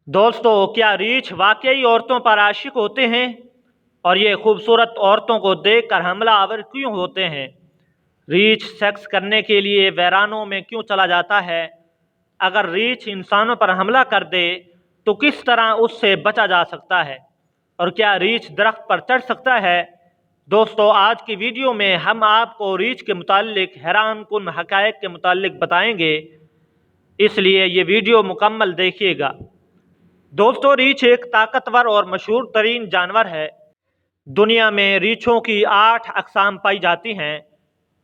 दोस्तों, क्या रीछ वाकई औरतों पर आशिक होते हैं? और ये खूबसूरत औरतों को देखकर हमलावर क्यों होते हैं? रीछ सेक्स करने के लिए वीरानों में क्यों चला जाता है? अगर रीछ इंसानों पर हमला कर दे तो किस तरह उससे बचा जा सकता है? और क्या रीछ दरख्त पर चढ़ सकता है? दोस्तों, आज की वीडियो में हम आपको रीछ के मुतालिक हैरान कुन हकायक के मुतालिक बताएंगे, इसलिए ये वीडियो मुकम्मल देखिएगा। दोस्तों, रीछ एक ताकतवर और मशहूर तरीन जानवर है। दुनिया में रीछों की 8 अक़साम पाई जाती हैं,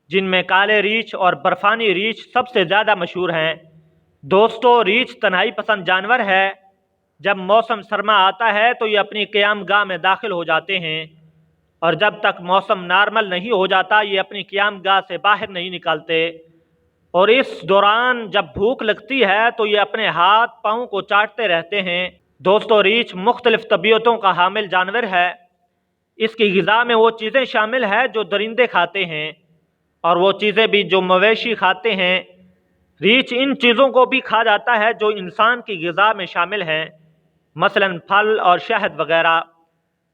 जिनमें काले रीछ और बर्फ़ानी रीछ सबसे ज़्यादा मशहूर हैं। दोस्तों, रीछ तन्हाई पसंद जानवर है। जब मौसम सरमा आता है तो ये अपनी क़याम गाह में दाखिल हो जाते हैं, और जब तक मौसम नॉर्मल नहीं हो जाता ये अपनी क़याम गाह से बाहर नहीं निकलते। और इस दौरान जब भूख लगती है तो ये अपने हाथ पाँव को चाटते रहते हैं। दोस्तों, रीछ मुख्तलिफ तबीयतों का हामिल जानवर है। इसकी ग़िज़ा में वो चीज़ें शामिल हैं जो दरिंदे खाते हैं, और वो चीज़ें भी जो मवेशी खाते हैं। रीछ इन चीज़ों को भी खा जाता है जो इंसान की ग़िज़ा में शामिल हैं, मसलन फल और शहद वगैरह।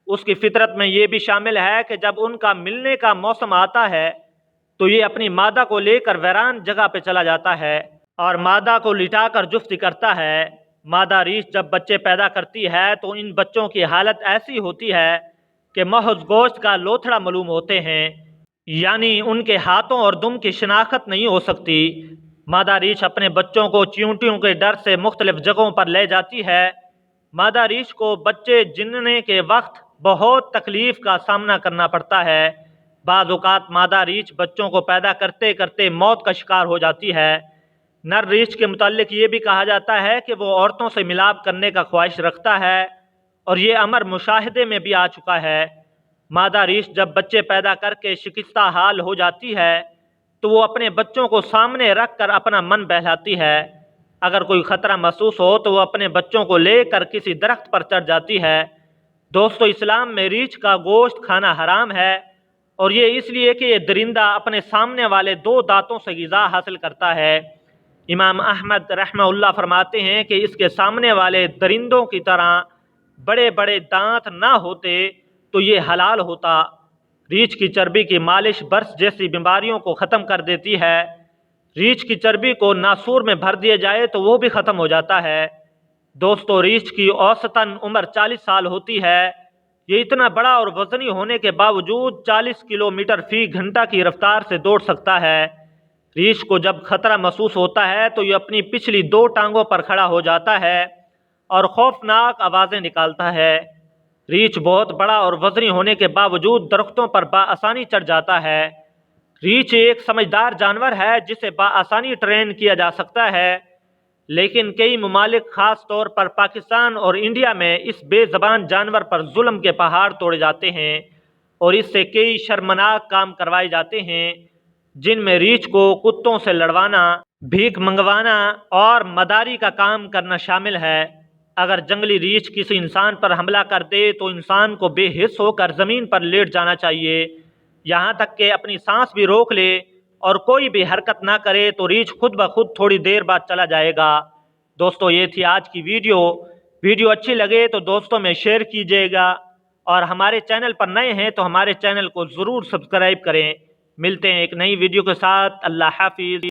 उसकी फितरत में ये भी शामिल है कि जब उनका मिलने का मौसम आता है तो ये अपनी मादा को लेकर वीरान जगह पे चला जाता है और मादा को लिटाकर जुफ्ती करता है। मादा रीछ जब बच्चे पैदा करती है तो इन बच्चों की हालत ऐसी होती है कि महज गोश्त का लोथड़ा मालूम होते हैं, यानी उनके हाथों और दुम की शिनाख्त नहीं हो सकती। मादा रीछ अपने बच्चों को चींटियों के डर से मुख्तलिफ जगहों पर ले जाती है। मादा रीछ को बच्चे जिनने के वक्त बहुत तकलीफ़ का सामना करना पड़ता है। बाज़ औक़ात मादा रीछ बच्चों को पैदा करते करते मौत का शिकार हो जाती है। नर रीछ के मुतालिक ये भी कहा जाता है कि वो औरतों से मिलाप करने का ख्वाहिश रखता है, और ये अमर मुशाहिदे में भी आ चुका है। मादा रीछ जब बच्चे पैदा करके शिकस्ता हाल हो जाती है तो वो अपने बच्चों को सामने रख कर अपना मन बहलाती है। अगर कोई ख़तरा महसूस हो तो वो अपने बच्चों को लेकर किसी दरख्त पर चढ़ जाती है। दोस्तों, इस्लाम में रीछ का गोश्त खाना हराम है, और ये इसलिए कि ये दरिंदा अपने सामने वाले 2 दांतों से ग़िज़ा हासिल करता है। इमाम अहमद रहमहुल्लाह फरमाते हैं कि इसके सामने वाले दरिंदों की तरह बड़े बड़े दांत ना होते तो ये हलाल होता। रीछ की चर्बी की मालिश बर्स जैसी बीमारियों को ख़त्म कर देती है। रीछ की चर्बी को नासूर में भर दिया जाए तो वो भी ख़त्म हो जाता है। दोस्तों, रीछ की औसतन उम्र 40 साल होती है। ये इतना बड़ा और वज़नी होने के बावजूद 40 किलोमीटर फ़ी घंटा की रफ्तार से दौड़ सकता है। रीछ को जब ख़तरा महसूस होता है तो ये अपनी पिछली 2 टांगों पर खड़ा हो जाता है और खौफनाक आवाज़ें निकालता है। रीछ बहुत बड़ा और वज़नी होने के बावजूद दरख्तों पर बआसानी चढ़ जाता है। रीछ एक समझदार जानवर है जिसे बआसानी ट्रेन किया जा सकता है, लेकिन कई ममालिक ख़ास तौर पर पाकिस्तान और इंडिया में इस बेज़बान जानवर पर जुल्म के पहाड़ तोड़े जाते हैं और इससे कई शर्मनाक काम करवाए जाते हैं, जिनमें रीछ को कुत्तों से लड़वाना, भीख मंगवाना और मदारी का काम करना शामिल है। अगर जंगली रीछ किसी इंसान पर हमला कर दे तो इंसान को बेहिस होकर ज़मीन पर लेट जाना चाहिए, यहाँ तक कि अपनी सांस भी रोक ले और कोई भी हरकत ना करे तो रीछ खुद ब खुद थोड़ी देर बाद चला जाएगा। दोस्तों, ये थी आज की वीडियो अच्छी लगे तो दोस्तों में शेयर कीजिएगा, और हमारे चैनल पर नए हैं तो हमारे चैनल को ज़रूर सब्सक्राइब करें। मिलते हैं एक नई वीडियो के साथ। अल्लाह हाफिज़।